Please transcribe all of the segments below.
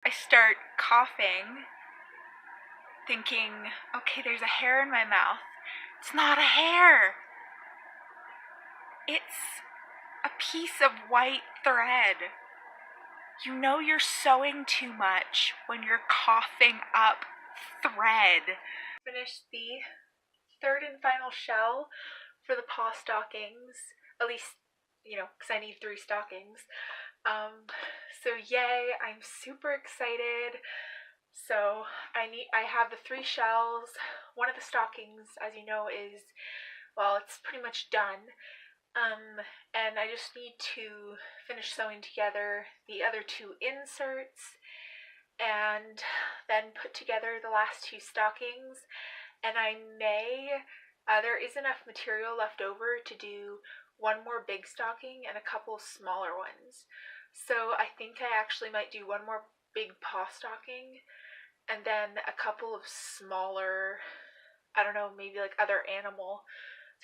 I start coughing, thinking, okay, there's a hair in my mouth. It's not a hair. It's a piece of white thread. You know you're sewing too much when you're coughing up thread. Finished the third and final shell for the paw stockings, at least, because I need 3 stockings. So yay, I'm super excited. So I have the 3 shells. One of the stockings, as you know, is, well, it's pretty much done. And I just need to finish sewing together the other 2 inserts and then put together the last 2 stockings. And there is enough material left over to do one more big stocking and a couple of smaller ones. So I think I actually might do one more big paw stocking and then a couple of smaller, I don't know, maybe like other animal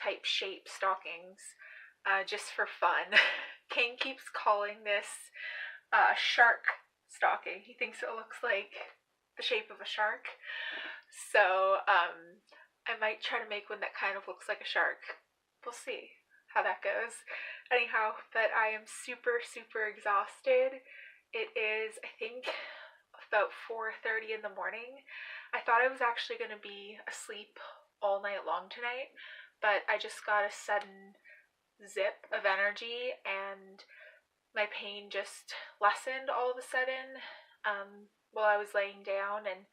type shape stockings, just for fun. Kane keeps calling this shark stocking. He thinks it looks like the shape of a shark. So I might try to make one that kind of looks like a shark. We'll see how that goes. Anyhow, but I am super, super exhausted. It is, I think, about 4:30 in the morning. I thought I was actually going to be asleep all night long tonight, but I just got a sudden zip of energy and my pain just lessened all of a sudden while I was laying down, and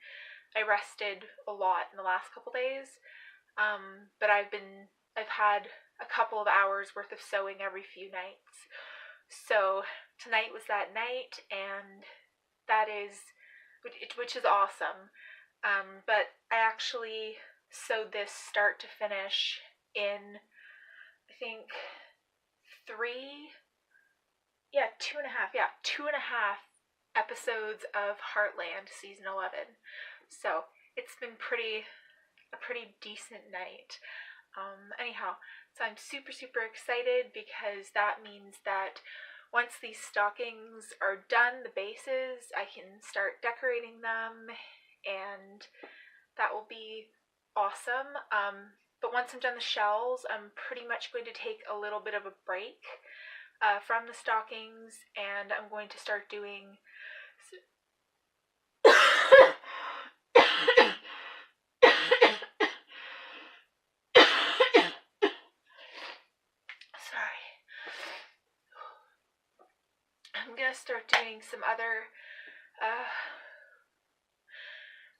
I rested a lot in the last couple days. But I've had a couple of hours worth of sewing every few nights. So tonight was that night, and which is awesome. But I actually sewed this start to finish in, I think, 2.5 episodes of Heartland season 11. So it's been a pretty decent night. Anyhow, so I'm super, super excited because that means that once these stockings are done, the bases, I can start decorating them, and that will be awesome. But once I'm done the shells, I'm pretty much going to take a little bit of a break from the stockings, and I'm going to start doing I'm gonna start doing some other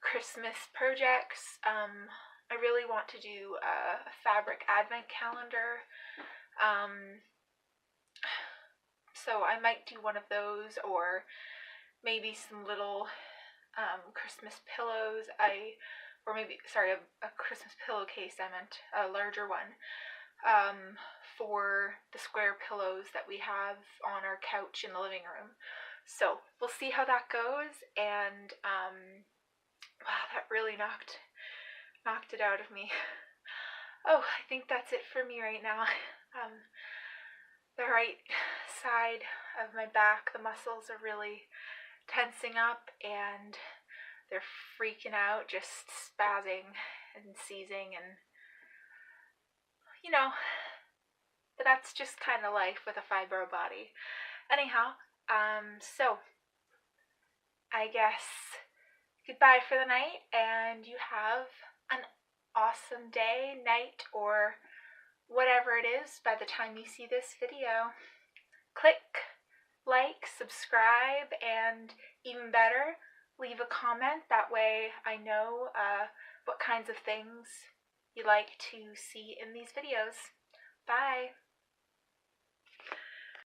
Christmas projects. I really want to do a fabric advent calendar. So I might do one of those, or maybe some little Christmas pillows. A Christmas pillowcase, I meant, a larger one, for the square pillows that we have on our couch in the living room. So we'll see how that goes, and wow, that really knocked it out of me. Oh, I think that's it for me right now. The right side of my back, the muscles are really tensing up, and they're freaking out, just spazzing and seizing, and but that's just kind of life with a fibro body. Anyhow, so I guess goodbye for the night, and you have an awesome day, night, or whatever it is by the time you see this video. Click like, subscribe, and even better, leave a comment. That way I know what kinds of things you like to see in these videos. Bye!